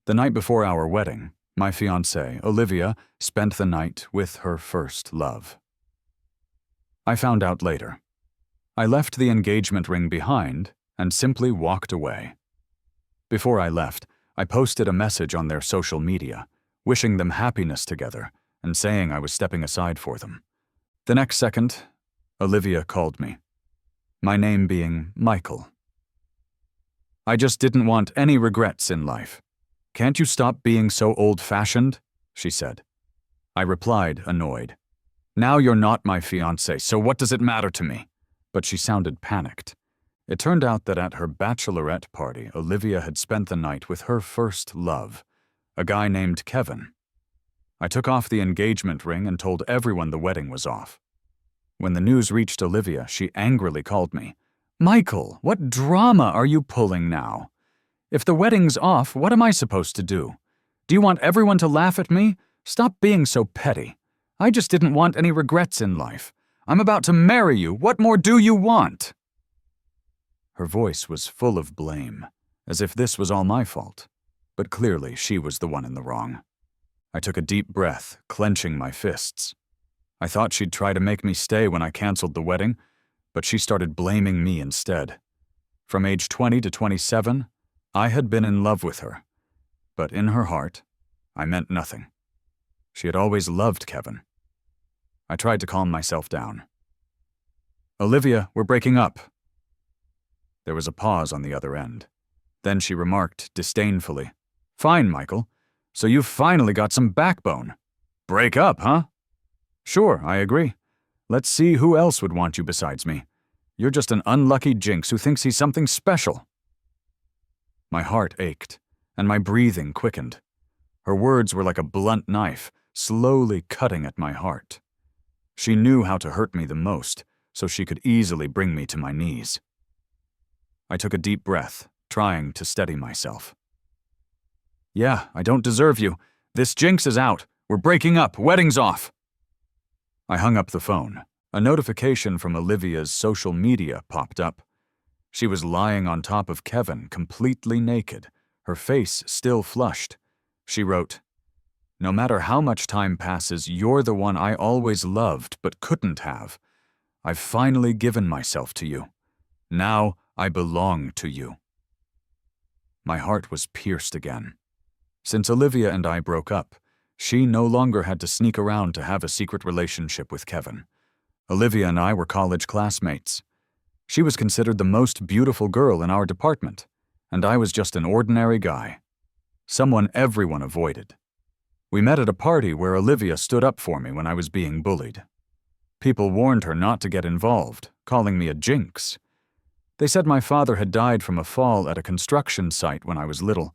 The night before our wedding, my fiancée, Olivia, spent the night with her first love. I found out later. I left the engagement ring behind and simply walked away. Before I left, I posted a message on their social media, wishing them happiness together and saying I was stepping aside for them. The next second, Olivia called me, my name being Michael. "I just didn't want any regrets in life. Can't you stop being so old-fashioned?" she said. I replied, annoyed. "Now you're not my fiancé, so what does it matter to me?" But she sounded panicked. It turned out that at her bachelorette party, Olivia had spent the night with her first love, a guy named Kevin. I took off the engagement ring and told everyone the wedding was off. When the news reached Olivia, she angrily called me. "Michael, what drama are you pulling now? If the wedding's off, what am I supposed to do? Do you want everyone to laugh at me? Stop being so petty. I just didn't want any regrets in life. I'm about to marry you. What more do you want?" Her voice was full of blame, as if this was all my fault. But clearly she was the one in the wrong. I took a deep breath, clenching my fists. I thought she'd try to make me stay when I canceled the wedding, but she started blaming me instead. From age 20 to 27, I had been in love with her. But in her heart, I meant nothing. She had always loved Kevin. I tried to calm myself down. "Olivia, we're breaking up." There was a pause on the other end. Then she remarked disdainfully, "Fine, Michael. So you've finally got some backbone. Break up, huh?" "Sure, I agree. Let's see who else would want you besides me. You're just an unlucky jinx who thinks he's something special." My heart ached, and my breathing quickened. Her words were like a blunt knife, slowly cutting at my heart. She knew how to hurt me the most, so she could easily bring me to my knees. I took a deep breath, trying to steady myself. "Yeah, I don't deserve you. This jinx is out. We're breaking up. Wedding's off." I hung up the phone. A notification from Olivia's social media popped up. She was lying on top of Kevin, completely naked, her face still flushed. She wrote, "No matter how much time passes, you're the one I always loved but couldn't have. I've finally given myself to you. Now I belong to you." My heart was pierced again. Since Olivia and I broke up, she no longer had to sneak around to have a secret relationship with Kevin. Olivia and I were college classmates. She was considered the most beautiful girl in our department, and I was just an ordinary guy. Someone everyone avoided. We met at a party where Olivia stood up for me when I was being bullied. People warned her not to get involved, calling me a jinx. They said my father had died from a fall at a construction site when I was little,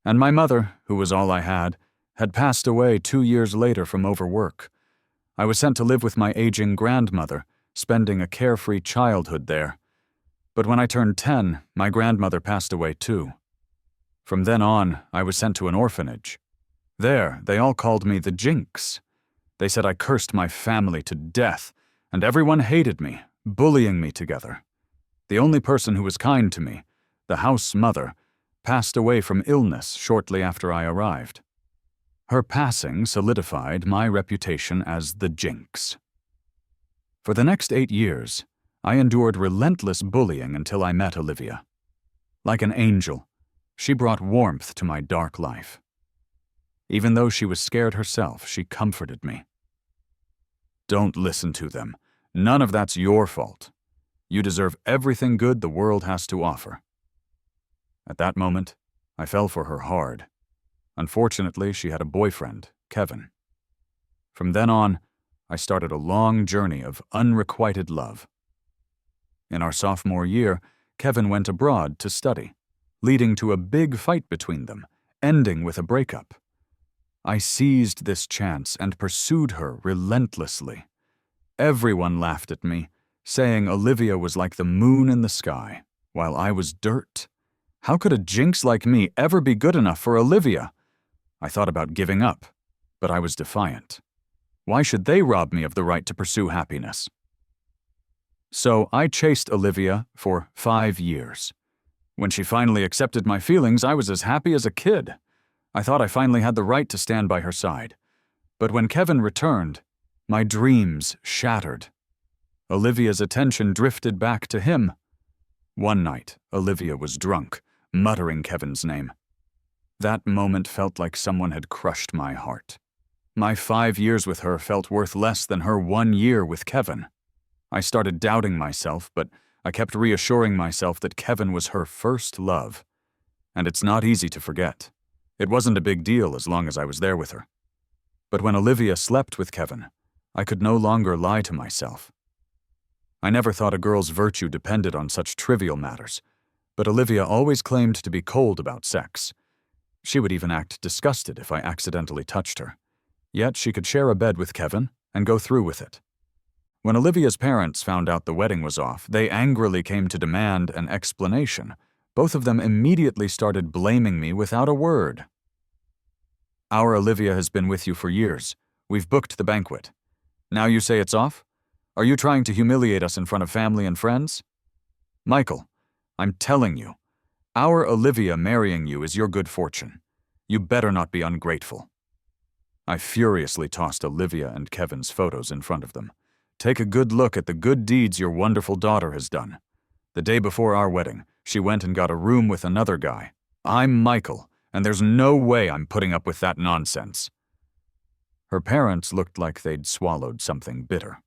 and my mother, who was all I had passed away 2 years later from overwork. I was sent to live with my aging grandmother, spending a carefree childhood there. But when I turned 10, my grandmother passed away too. From then on, I was sent to an orphanage. There, they all called me the Jinx. They said I cursed my family to death, and everyone hated me, bullying me together. The only person who was kind to me, the house mother, passed away from illness shortly after I arrived. Her passing solidified my reputation as the Jinx. For the next 8 years, I endured relentless bullying until I met Olivia. Like an angel, she brought warmth to my dark life. Even though she was scared herself, she comforted me. "Don't listen to them. None of that's your fault. You deserve everything good the world has to offer." At that moment, I fell for her hard. Unfortunately, she had a boyfriend, Kevin. From then on, I started a long journey of unrequited love. In our sophomore year, Kevin went abroad to study, leading to a big fight between them, ending with a breakup. I seized this chance and pursued her relentlessly. Everyone laughed at me, saying Olivia was like the moon in the sky, while I was dirt. How could a jinx like me ever be good enough for Olivia? I thought about giving up, but I was defiant. Why should they rob me of the right to pursue happiness? So I chased Olivia for 5 years. When she finally accepted my feelings, I was as happy as a kid. I thought I finally had the right to stand by her side. But when Kevin returned, my dreams shattered. Olivia's attention drifted back to him. One night, Olivia was drunk, muttering Kevin's name. That moment felt like someone had crushed my heart. My 5 years with her felt worth less than her 1 year with Kevin. I started doubting myself, but I kept reassuring myself that Kevin was her first love. And it's not easy to forget. It wasn't a big deal as long as I was there with her. But when Olivia slept with Kevin, I could no longer lie to myself. I never thought a girl's virtue depended on such trivial matters, but Olivia always claimed to be cold about sex. She would even act disgusted if I accidentally touched her. Yet she could share a bed with Kevin and go through with it. When Olivia's parents found out the wedding was off, they angrily came to demand an explanation. Both of them immediately started blaming me without a word. Our Olivia has been with you for years. We've booked the banquet. Now you say it's off? Are you trying to humiliate us in front of family and friends? Michael, I'm telling you, our Olivia marrying you is your good fortune. You better not be ungrateful. I furiously tossed Olivia and Kevin's photos in front of them. Take a good look at the good deeds your wonderful daughter has done. The day before our wedding, she went and got a room with another guy. I'm Michael, and there's no way I'm putting up with that nonsense. Her parents looked like they'd swallowed something bitter.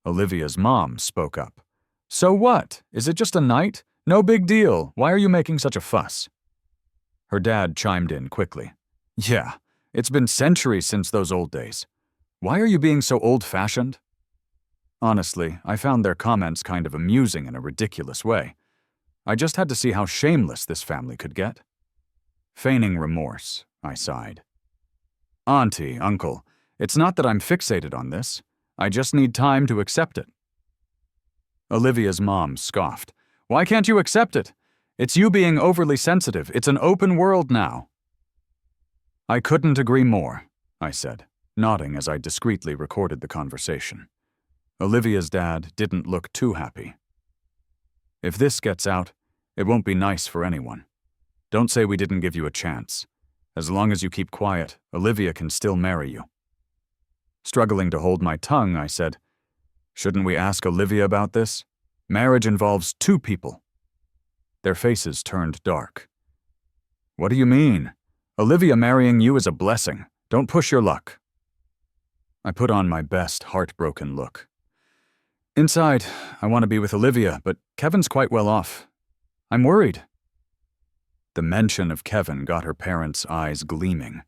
Olivia's mom spoke up. So what? Is it just a night? No big deal. Why are you making such a fuss? Her dad chimed in quickly. Yeah, it's been centuries since those old days. Why are you being so old-fashioned? Honestly, I found their comments kind of amusing in a ridiculous way. I just had to see how shameless this family could get. Feigning remorse, I sighed. Auntie, uncle, it's not that I'm fixated on this. I just need time to accept it. Olivia's mom scoffed. Why can't you accept it? It's you being overly sensitive. It's an open world now. I couldn't agree more, I said, nodding as I discreetly recorded the conversation. Olivia's dad didn't look too happy. If this gets out, it won't be nice for anyone. Don't say we didn't give you a chance. As long as you keep quiet, Olivia can still marry you. Struggling to hold my tongue, I said, Shouldn't we ask Olivia about this? Marriage involves 2 people. Their faces turned dark. What do you mean? Olivia marrying you is a blessing. Don't push your luck. I put on my best heartbroken look. Inside, I want to be with Olivia, but Kevin's quite well off. I'm worried. The mention of Kevin got her parents' eyes gleaming.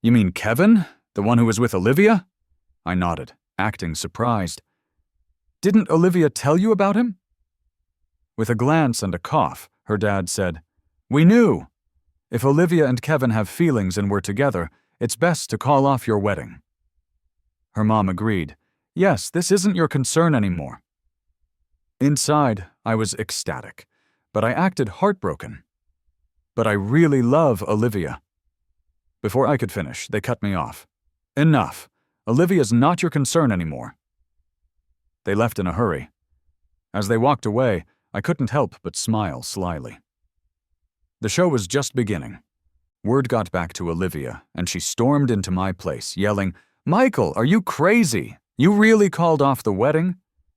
You mean Kevin? The one who was with Olivia? I nodded, acting surprised. Didn't Olivia tell you about him? With a glance and a cough, her dad said, We knew. If Olivia and Kevin have feelings and we're together, it's best to call off your wedding. Her mom agreed. Yes, this isn't your concern anymore. Inside, I was ecstatic, but I acted heartbroken. But I really love Olivia. Before I could finish, they cut me off. Enough. Olivia's not your concern anymore. They left in a hurry. As they walked away, I couldn't help but smile slyly. The show was just beginning. Word got back to Olivia, and she stormed into my place, yelling, Michael, are you crazy? You really called off the wedding?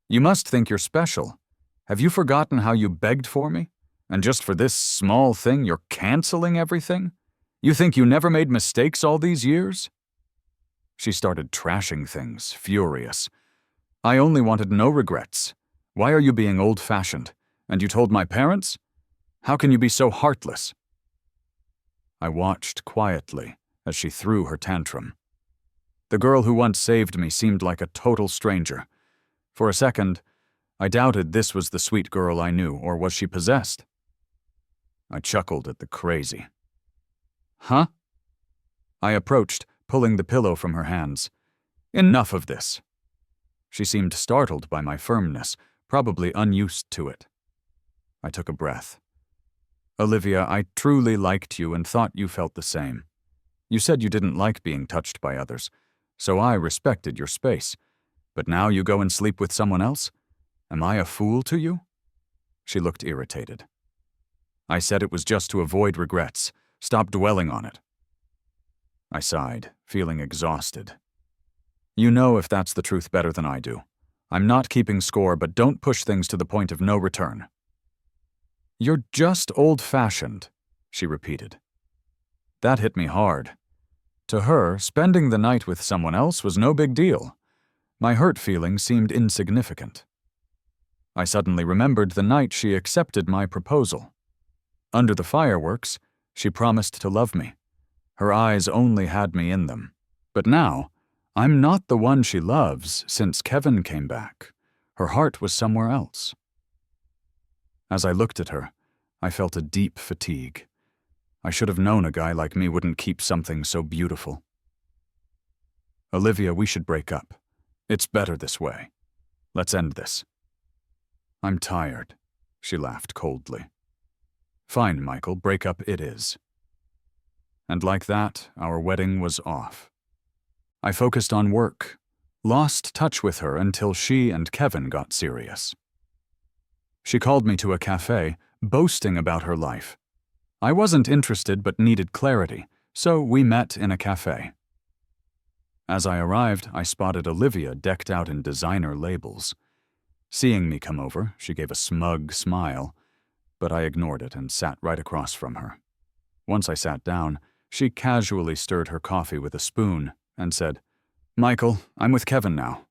You must think you're special. Have you forgotten how you begged for me? And just for this small thing, you're canceling everything? You think you never made mistakes all these years? She started trashing things, furious. I only wanted no regrets. Why are you being old-fashioned? And you told my parents? How can you be so heartless? I watched quietly as she threw her tantrum. The girl who once saved me seemed like a total stranger. For a second, I doubted this was the sweet girl I knew, or was she possessed? I chuckled at the crazy. Huh? I approached, pulling the pillow from her hands. Enough of this. She seemed startled by my firmness, probably unused to it. I took a breath. Olivia, I truly liked you and thought you felt the same. You said you didn't like being touched by others, so I respected your space. But now you go and sleep with someone else? Am I a fool to you? She looked irritated. I said it was just to avoid regrets. Stop dwelling on it." I sighed, feeling exhausted. "You know if that's the truth better than I do. I'm not keeping score, but don't push things to the point of no return." "You're just old-fashioned," she repeated. That hit me hard. To her, spending the night with someone else was no big deal. My hurt feeling seemed insignificant. I suddenly remembered the night she accepted my proposal. Under the fireworks, she promised to love me. Her eyes only had me in them. But now, I'm not the one she loves since Kevin came back. Her heart was somewhere else. As I looked at her, I felt a deep fatigue. I should have known a guy like me wouldn't keep something so beautiful. "Olivia, we should break up. It's better this way. Let's end this." "I'm tired," she laughed coldly. "Fine, Michael, break up it is." And like that, our wedding was off. I focused on work, lost touch with her until she and Kevin got serious. She called me to a cafe, boasting about her life. I wasn't interested but needed clarity, so we met in a cafe. As I arrived, I spotted Olivia decked out in designer labels. Seeing me come over, she gave a smug smile, but I ignored it and sat right across from her. Once I sat down, she casually stirred her coffee with a spoon and said, "Michael, I'm with Kevin now.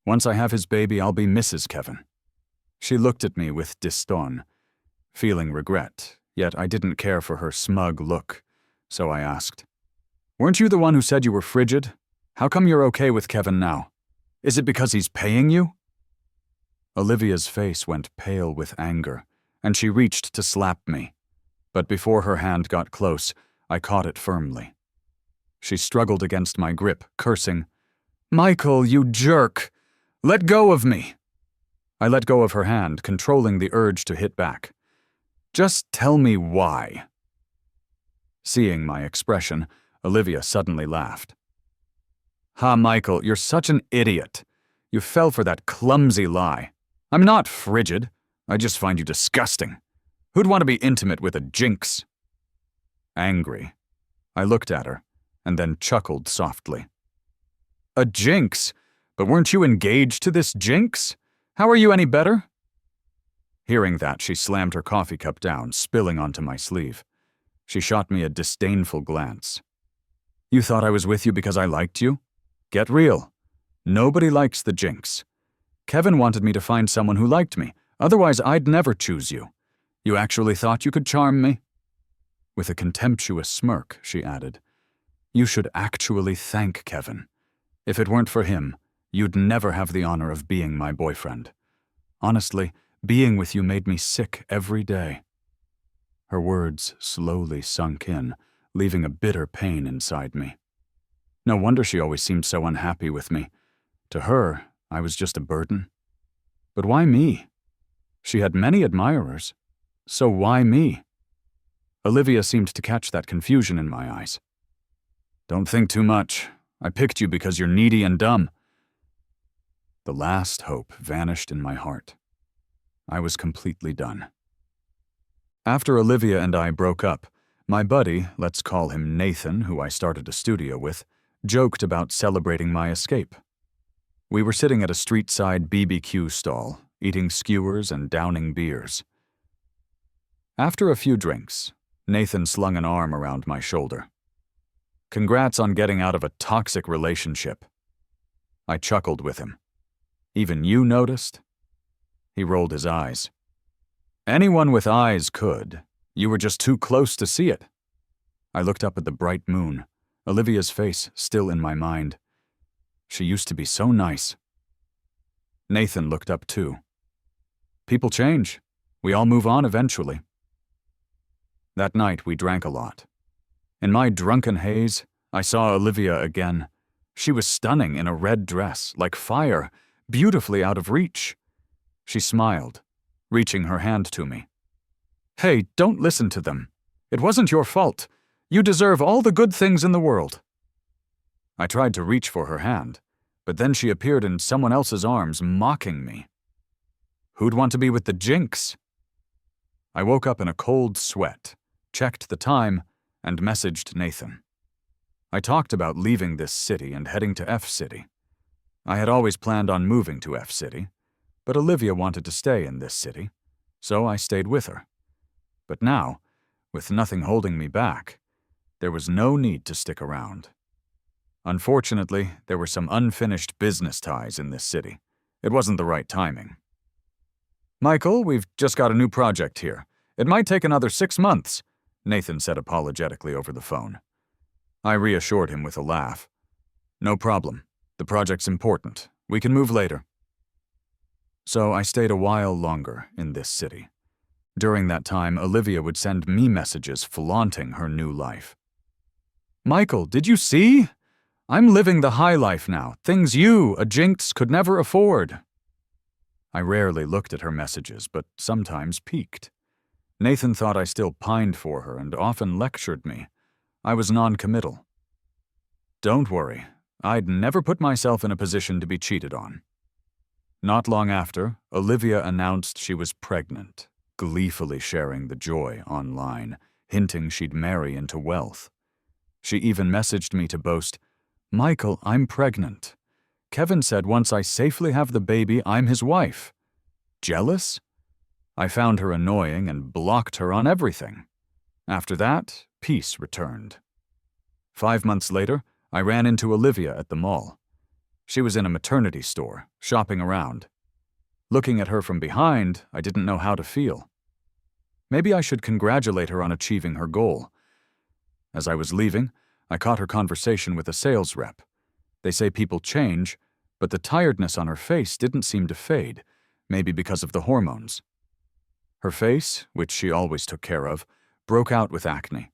Once I have his baby, I'll be Mrs. Kevin." She looked at me with disdain, feeling regret, yet I didn't care for her smug look, so I asked, "Weren't you the one who said you were frigid? How come you're okay with Kevin now? Is it because he's paying you?" Olivia's face went pale with anger, and she reached to slap me. But before her hand got close, I caught it firmly. She struggled against my grip, cursing, "Michael, you jerk! Let go of me!" I let go of her hand, controlling the urge to hit back. "Just tell me why." Seeing my expression, Olivia suddenly laughed. "Ha, Michael, you're such an idiot. You fell for that clumsy lie. I'm not frigid. I just find you disgusting. Who'd want to be intimate with a jinx?" Angry, I looked at her and then chuckled softly. "A jinx? But weren't you engaged to this jinx? How are you any better?" Hearing that, she slammed her coffee cup down, spilling onto my sleeve. She shot me a disdainful glance. "You thought I was with you because I liked you? Get real. Nobody likes the jinx. Kevin wanted me to find someone who liked me, otherwise I'd never choose you. You actually thought you could charm me?" With a contemptuous smirk, she added, "You should actually thank Kevin. If it weren't for him, you'd never have the honor of being my boyfriend. Honestly, being with you made me sick every day." Her words slowly sunk in, leaving a bitter pain inside me. No wonder she always seemed so unhappy with me. To her, I was just a burden. But why me? She had many admirers. So why me? Olivia seemed to catch that confusion in my eyes. "Don't think too much. I picked you because you're needy and dumb." The last hope vanished in my heart. I was completely done. After Olivia and I broke up, my buddy, let's call him Nathan, who I started a studio with, joked about celebrating my escape. We were sitting at a street-side BBQ stall, eating skewers and downing beers. After a few drinks, Nathan slung an arm around my shoulder. "Congrats on getting out of a toxic relationship." I chuckled with him. "Even you noticed?" He rolled his eyes. "Anyone with eyes could. You were just too close to see it." I looked up at the bright moon, Olivia's face still in my mind. She used to be so nice. Nathan looked up too. "People change. We all move on eventually." That night we drank a lot. In my drunken haze, I saw Olivia again. She was stunning in a red dress, like fire, beautifully out of reach. She smiled, reaching her hand to me. "Hey, don't listen to them. It wasn't your fault. You deserve all the good things in the world." I tried to reach for her hand, but then she appeared in someone else's arms, mocking me. Who'd want to be with the jinx? I woke up in a cold sweat, checked the time, and messaged Nathan. I talked about leaving this city and heading to F City. I had always planned on moving to F City, but Olivia wanted to stay in this city, so I stayed with her. But now, with nothing holding me back, there was no need to stick around. Unfortunately, there were some unfinished business ties in this city. It wasn't the right timing. "Michael, we've just got a new project here. It might take another 6 months," Nathan said apologetically over the phone. I reassured him with a laugh. "No problem. The project's important. We can move later." So I stayed a while longer in this city. During that time, Olivia would send me messages flaunting her new life. "Michael, did you see? I'm living the high life now, things you, a jinx, could never afford." I rarely looked at her messages, but sometimes peeked. Nathan thought I still pined for her and often lectured me. I was non-committal. Don't worry, I'd never put myself in a position to be cheated on. Not long after, Olivia announced she was pregnant, gleefully sharing the joy online, hinting she'd marry into wealth. She even messaged me to boast, "Michael, I'm pregnant. Kevin said once I safely have the baby, I'm his wife." Jealous? I found her annoying and blocked her on everything. After that, peace returned. 5 months later, I ran into Olivia at the mall. She was in a maternity store, shopping around. Looking at her from behind, I didn't know how to feel. Maybe I should congratulate her on achieving her goal. As I was leaving, I caught her conversation with a sales rep. They say people change, but the tiredness on her face didn't seem to fade, maybe because of the hormones. Her face, which she always took care of, broke out with acne.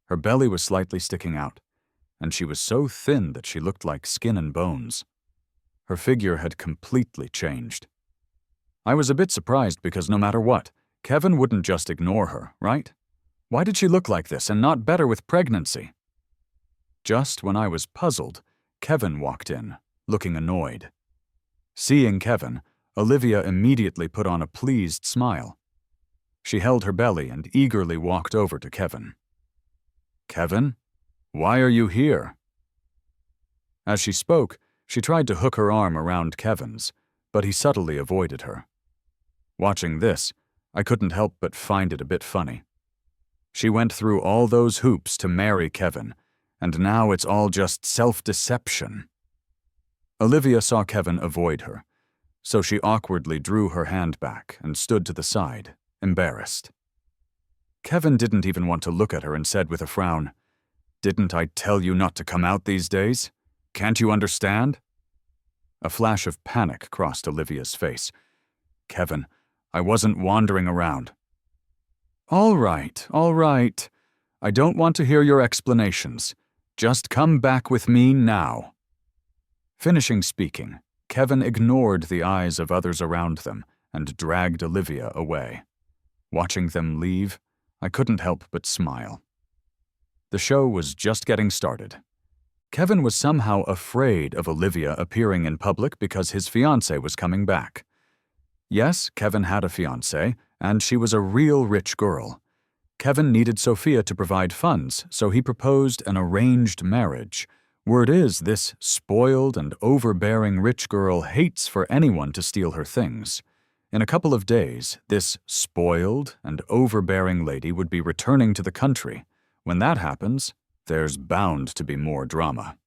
Her belly was slightly sticking out, and she was so thin that she looked like skin and bones. Her figure had completely changed. I was a bit surprised because no matter what, Kevin wouldn't just ignore her, right? Why did she look like this and not better with pregnancy? Just when I was puzzled, Kevin walked in, looking annoyed. Seeing Kevin, Olivia immediately put on a pleased smile. She held her belly and eagerly walked over to Kevin. "Kevin, why are you here?" As she spoke, she tried to hook her arm around Kevin's, but he subtly avoided her. Watching this, I couldn't help but find it a bit funny. She went through all those hoops to marry Kevin, and now it's all just self-deception. Olivia saw Kevin avoid her, so she awkwardly drew her hand back and stood to the side, embarrassed. Kevin didn't even want to look at her and said with a frown, "Didn't I tell you not to come out these days? Can't you understand?" A flash of panic crossed Olivia's face. "Kevin, I wasn't wandering around." All right. I don't want to hear your explanations. Just come back with me now." Finishing speaking, Kevin ignored the eyes of others around them and dragged Olivia away. Watching them leave, I couldn't help but smile. The show was just getting started. Kevin was somehow afraid of Olivia appearing in public because his fiancée was coming back. Yes, Kevin had a fiancée, and she was a real rich girl. Kevin needed Sophia to provide funds, so he proposed an arranged marriage. Word is, this spoiled and overbearing rich girl hates for anyone to steal her things. In a couple of days, this spoiled and overbearing lady would be returning to the country. When that happens, there's bound to be more drama.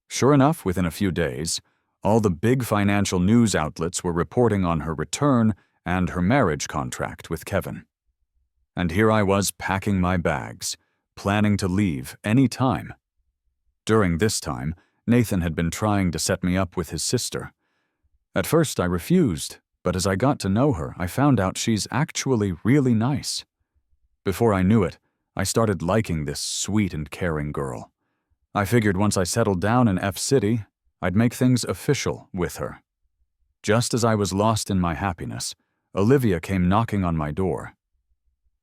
Sure enough, within a few days, all the big financial news outlets were reporting on her return and her marriage contract with Kevin. And here I was packing my bags, planning to leave any time. During this time, Nathan had been trying to set me up with his sister. At first I refused, but as I got to know her, I found out she's actually really nice. Before I knew it, I started liking this sweet and caring girl. I figured once I settled down in F City, I'd make things official with her. Just as I was lost in my happiness, Olivia came knocking on my door.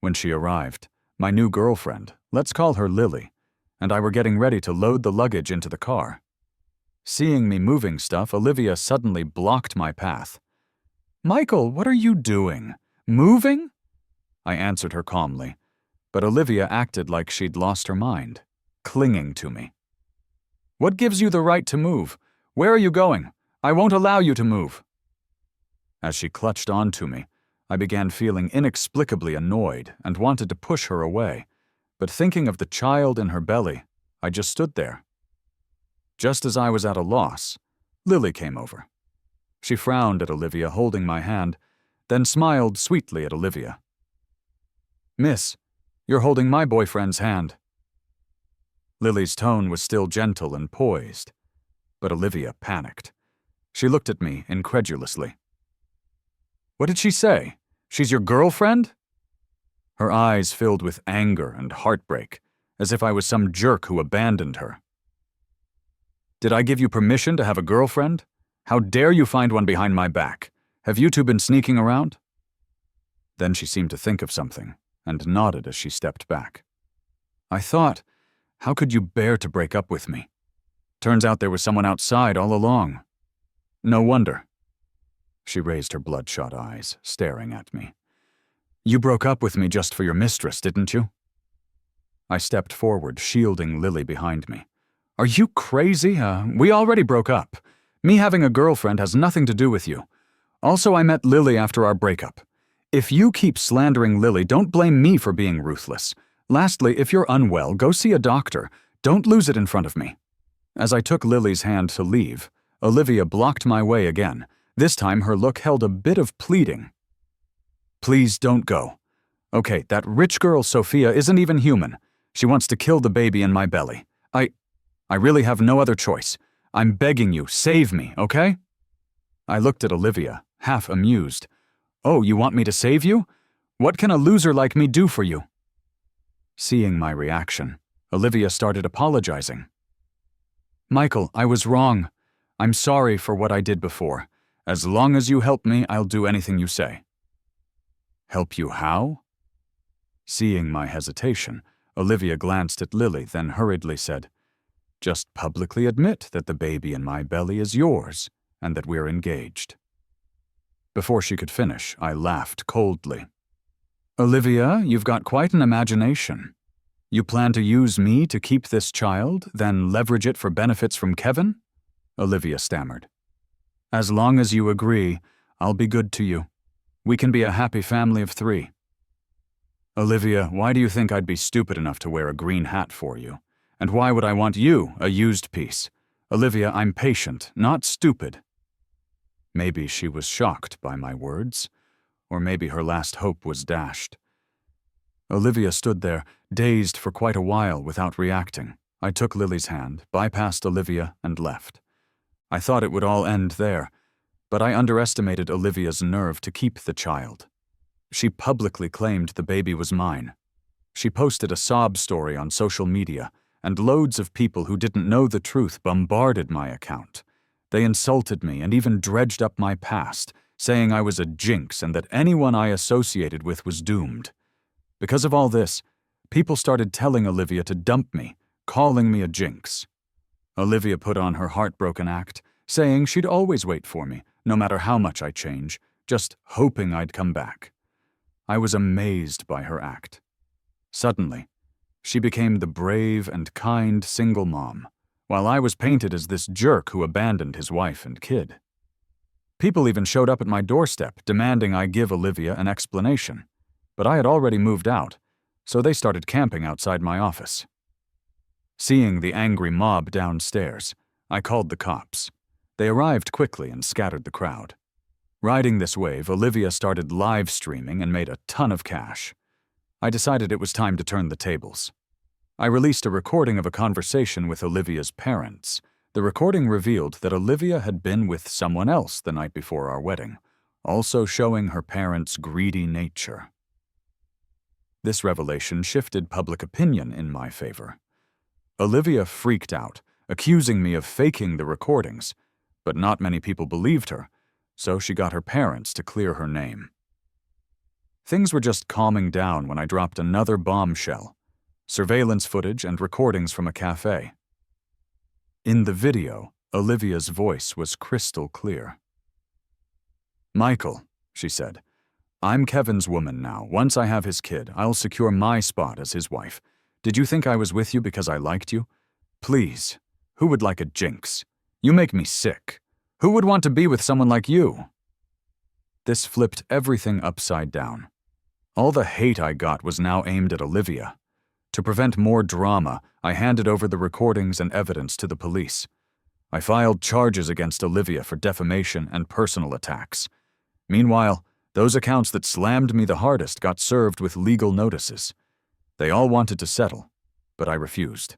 When she arrived, my new girlfriend, let's call her Lily, and I were getting ready to load the luggage into the car. Seeing me moving stuff, Olivia suddenly blocked my path. "Michael, what are you doing? Moving?" I answered her calmly, but Olivia acted like she'd lost her mind, clinging to me. "What gives you the right to move? Where are you going? I won't allow you to move." As she clutched onto me, I began feeling inexplicably annoyed and wanted to push her away, but thinking of the child in her belly, I just stood there. Just as I was at a loss, Lily came over. She frowned at Olivia holding my hand, then smiled sweetly at Olivia. "Miss, you're holding my boyfriend's hand." Lily's tone was still gentle and poised, but Olivia panicked. She looked at me incredulously. "What did she say? She's your girlfriend?" Her eyes filled with anger and heartbreak, as if I was some jerk who abandoned her. "Did I give you permission to have a girlfriend? How dare you find one behind my back? Have you two been sneaking around?" Then she seemed to think of something, and nodded as she stepped back. "I thought, how could you bear to break up with me? Turns out there was someone outside all along. No wonder." She raised her bloodshot eyes, staring at me. "You broke up with me just for your mistress, didn't you?" I stepped forward, shielding Lily behind me. "Are you crazy? We already broke up. Me having a girlfriend has nothing to do with you. Also, I met Lily after our breakup. If you keep slandering Lily, don't blame me for being ruthless. Lastly, if you're unwell, go see a doctor. Don't lose it in front of me." As I took Lily's hand to leave, Olivia blocked my way again. This time her look held a bit of pleading. "Please don't go. Okay, that rich girl Sophia isn't even human. She wants to kill the baby in my belly. I really have no other choice. I'm begging you, save me, okay?" I looked at Olivia, half amused. "Oh, you want me to save you? What can a loser like me do for you?" Seeing my reaction, Olivia started apologizing. "Michael, I was wrong. I'm sorry for what I did before. As long as you help me, I'll do anything you say." "Help you how?" Seeing my hesitation, Olivia glanced at Lily, then hurriedly said, "Just publicly admit that the baby in my belly is yours, and that we're engaged." Before she could finish, I laughed coldly. "Olivia, you've got quite an imagination. You plan to use me to keep this child, then leverage it for benefits from Kevin?" Olivia stammered. "As long as you agree, I'll be good to you. We can be a happy family of 3. "Olivia, why do you think I'd be stupid enough to wear a green hat for you? And why would I want you, a used piece? Olivia, I'm patient, not stupid." Maybe she was shocked by my words, or maybe her last hope was dashed. Olivia stood there, dazed for quite a while without reacting. I took Lily's hand, bypassed Olivia, and left. I thought it would all end there, but I underestimated Olivia's nerve to keep the child. She publicly claimed the baby was mine. She posted a sob story on social media, and loads of people who didn't know the truth bombarded my account. They insulted me and even dredged up my past, saying I was a jinx and that anyone I associated with was doomed. Because of all this, people started telling Olivia to dump me, calling me a jinx. Olivia put on her heartbroken act, saying she'd always wait for me, no matter how much I change, just hoping I'd come back. I was amazed by her act. Suddenly, she became the brave and kind single mom, while I was painted as this jerk who abandoned his wife and kid. People even showed up at my doorstep, demanding I give Olivia an explanation, but I had already moved out, so they started camping outside my office. Seeing the angry mob downstairs, I called the cops. They arrived quickly and scattered the crowd. Riding this wave, Olivia started live streaming and made a ton of cash. I decided it was time to turn the tables. I released a recording of a conversation with Olivia's parents. The recording revealed that Olivia had been with someone else the night before our wedding, also showing her parents' greedy nature. This revelation shifted public opinion in my favor. Olivia freaked out, accusing me of faking the recordings, but not many people believed her, so she got her parents to clear her name. Things were just calming down when I dropped another bombshell: surveillance footage and recordings from a cafe. In the video, Olivia's voice was crystal clear. "Michael," she said, I'm Kevin's woman now. Once I have his kid, I'll secure my spot as his wife. Did you think I was with you because I liked you? Please, who would like a jinx? You make me sick. Who would want to be with someone like you? This flipped everything upside down. All the hate I got was now aimed at Olivia. To prevent more drama, I handed over the recordings and evidence to the police. I filed charges against Olivia for defamation and personal attacks. Meanwhile, those accounts that slammed me the hardest got served with legal notices. They all wanted to settle, but I refused.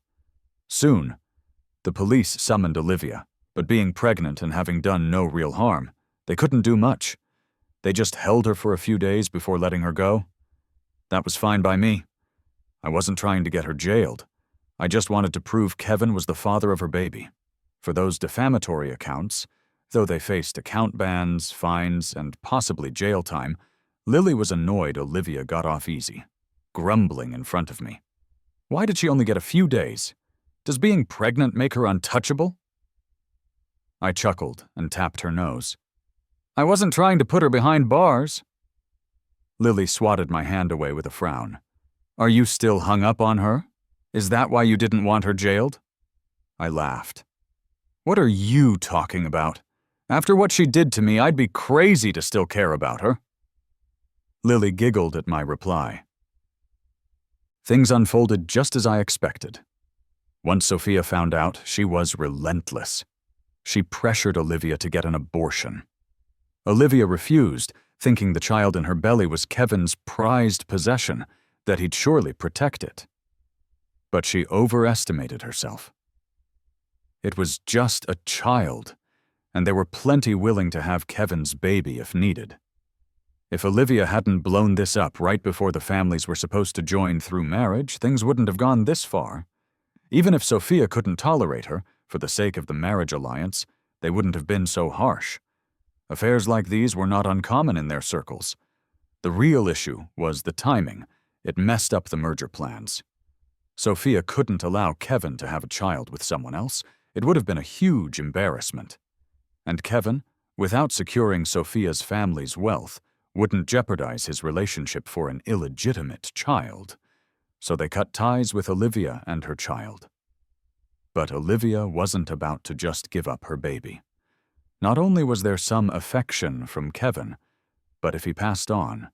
Soon, the police summoned Olivia, but being pregnant and having done no real harm, they couldn't do much. They just held her for a few days before letting her go. That was fine by me. I wasn't trying to get her jailed. I just wanted to prove Kevin was the father of her baby. For those defamatory accounts, though they faced account bans, fines, and possibly jail time, Lily was annoyed Olivia got off easy, grumbling in front of me. Why did she only get a few days? Does being pregnant make her untouchable? I chuckled and tapped her nose. I wasn't trying to put her behind bars. Lily swatted my hand away with a frown. Are you still hung up on her? Is that why you didn't want her jailed? I laughed. What are you talking about? After what she did to me, I'd be crazy to still care about her. Lily giggled at my reply. Things unfolded just as I expected. Once Sophia found out, she was relentless. She pressured Olivia to get an abortion. Olivia refused, thinking the child in her belly was Kevin's prized possession, that he'd surely protect it. But she overestimated herself. It was just a child, and there were plenty willing to have Kevin's baby if needed. If Olivia hadn't blown this up right before the families were supposed to join through marriage, things wouldn't have gone this far. Even if Sophia couldn't tolerate her, for the sake of the marriage alliance, they wouldn't have been so harsh. Affairs like these were not uncommon in their circles. The real issue was the timing. It messed up the merger plans. Sophia couldn't allow Kevin to have a child with someone else. It would have been a huge embarrassment. And Kevin, without securing Sophia's family's wealth, wouldn't jeopardize his relationship for an illegitimate child. So they cut ties with Olivia and her child. But Olivia wasn't about to just give up her baby. Not only was there some affection from Kevin, but if he passed on,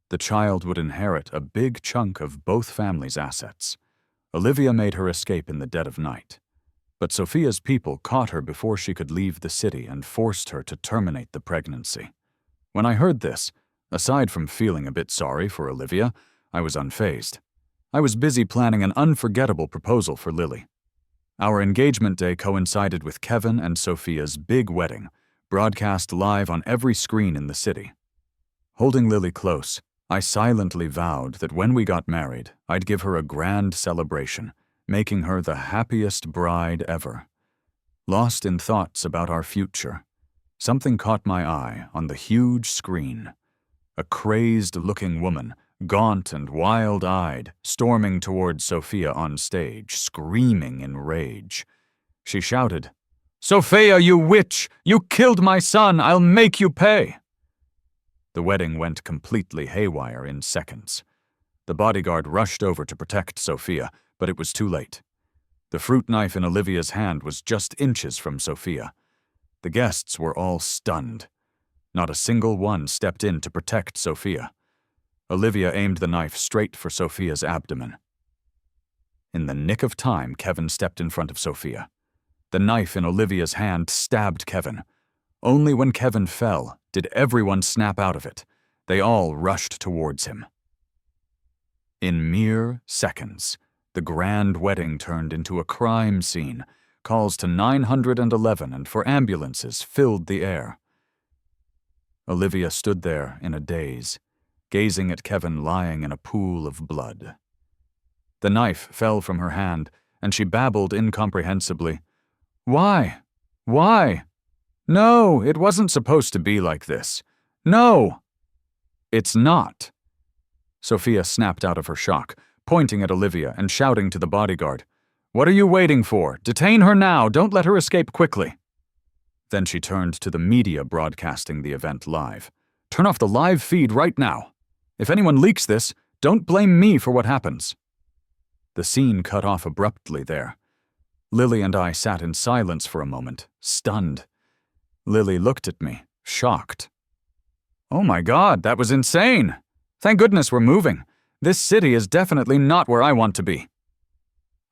the child would inherit a big chunk of both families' assets. Olivia made her escape in the dead of night, but Sophia's people caught her before she could leave the city and forced her to terminate the pregnancy. When I heard this, aside from feeling a bit sorry for Olivia, I was unfazed. I was busy planning an unforgettable proposal for Lily. Our engagement day coincided with Kevin and Sophia's big wedding, broadcast live on every screen in the city. Holding Lily close, I silently vowed that when we got married, I'd give her a grand celebration, making her the happiest bride ever. Lost in thoughts about our future, something caught my eye on the huge screen. A crazed-looking woman, gaunt and wild-eyed, storming towards Sophia on stage, screaming in rage. She shouted, "Sophia, you witch! You killed my son! I'll make you pay!" The wedding went completely haywire in seconds. The bodyguard rushed over to protect Sophia, but it was too late. The fruit knife in Olivia's hand was just inches from Sophia. The guests were all stunned. Not a single one stepped in to protect Sophia. Olivia aimed the knife straight for Sophia's abdomen. In the nick of time, Kevin stepped in front of Sophia. The knife in Olivia's hand stabbed Kevin. Only when Kevin fell did everyone snap out of it. They all rushed towards him. In mere seconds, the grand wedding turned into a crime scene. Calls to 911 and for ambulances filled the air. Olivia stood there in a daze, gazing at Kevin lying in a pool of blood. The knife fell from her hand, and she babbled incomprehensibly, "Why? Why? No, it wasn't supposed to be like this. No! It's not." Sophia snapped out of her shock, pointing at Olivia and shouting to the bodyguard, "What are you waiting for? Detain her now! Don't let her escape quickly!" Then she turned to the media broadcasting the event live. Turn off the live feed right now. If anyone leaks this, don't blame me for what happens." The scene cut off abruptly there. Lily and I sat in silence for a moment, stunned. Lily looked at me, shocked. "Oh my God, that was insane! Thank goodness we're moving. This city is definitely not where I want to be."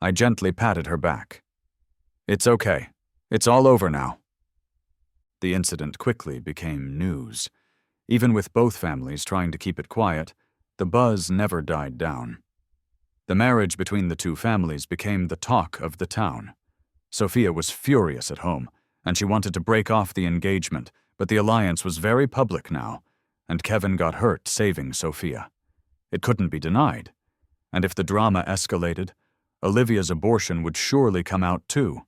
I gently patted her back. "It's okay. It's all over now." The incident quickly became news. Even with both families trying to keep it quiet, the buzz never died down. The marriage between the two families became the talk of the town. Sophia was furious at home, and she wanted to break off the engagement, but the alliance was very public now, and Kevin got hurt saving Sophia. It couldn't be denied, and if the drama escalated, Olivia's abortion would surely come out too.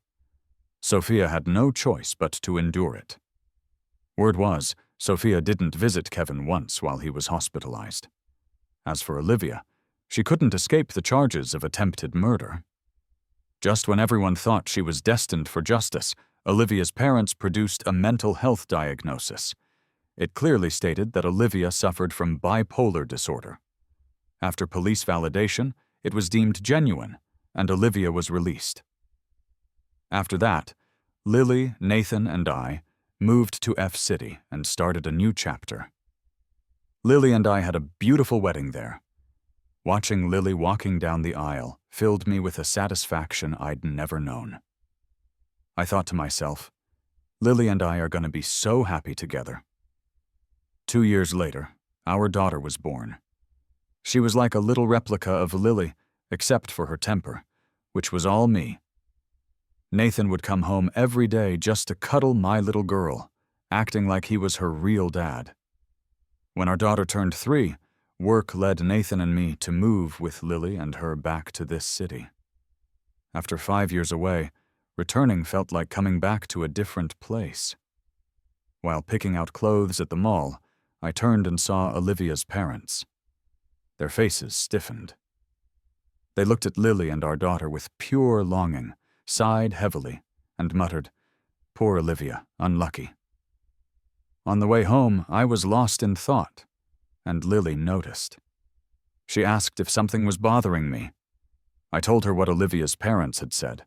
Sophia had no choice but to endure it. Word was, Sophia didn't visit Kevin once while he was hospitalized. As for Olivia, she couldn't escape the charges of attempted murder. Just when everyone thought she was destined for justice, Olivia's parents produced a mental health diagnosis. It clearly stated that Olivia suffered from bipolar disorder. After police validation, it was deemed genuine, and Olivia was released. After that, Lily, Nathan, and I moved to F City and started a new chapter. Lily and I had a beautiful wedding there. Watching Lily walking down the aisle filled me with a satisfaction I'd never known. I thought to myself, Lily and I are going to be so happy together. 2 years later, our daughter was born. She was like a little replica of Lily, except for her temper, which was all me. Nathan would come home every day just to cuddle my little girl, acting like he was her real dad. When our daughter turned 3, work led Nathan and me to move with Lily and her back to this city. After 5 years away, returning felt like coming back to a different place. While picking out clothes at the mall, I turned and saw Olivia's parents. Their faces stiffened. They looked at Lily and our daughter with pure longing, sighed heavily, and muttered, "Poor Olivia, unlucky." On the way home, I was lost in thought, and Lily noticed. She asked if something was bothering me. I told her what Olivia's parents had said.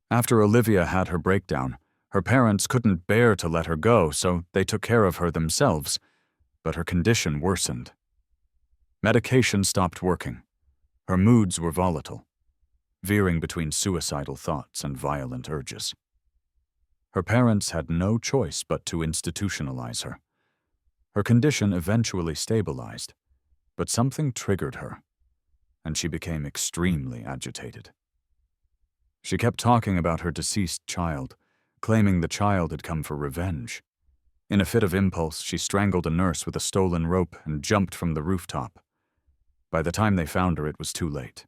After Olivia had her breakdown, her parents couldn't bear to let her go, so they took care of her themselves, but her condition worsened. Medication stopped working. Her moods were volatile, veering between suicidal thoughts and violent urges. Her parents had no choice but to institutionalize her. Her condition eventually stabilized, but something triggered her, and she became extremely agitated. She kept talking about her deceased child, claiming the child had come for revenge. In a fit of impulse, she strangled a nurse with a stolen rope and jumped from the rooftop. By the time they found her, it was too late.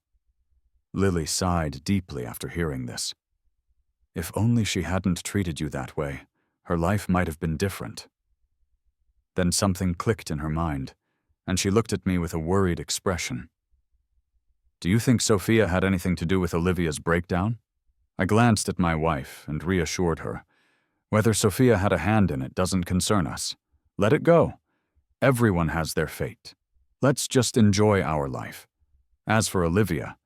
Lily sighed deeply after hearing this. If only she hadn't treated you that way, her life might have been different. Then something clicked in her mind, and she looked at me with a worried expression. "Do you think Sophia had anything to do with Olivia's breakdown?" I glanced at my wife and reassured her. Whether Sophia had a hand in it doesn't concern us. Let it go. Everyone has their fate. Let's just enjoy our life. As for Olivia,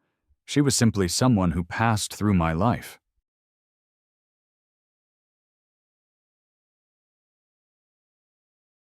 she was simply someone who passed through my life.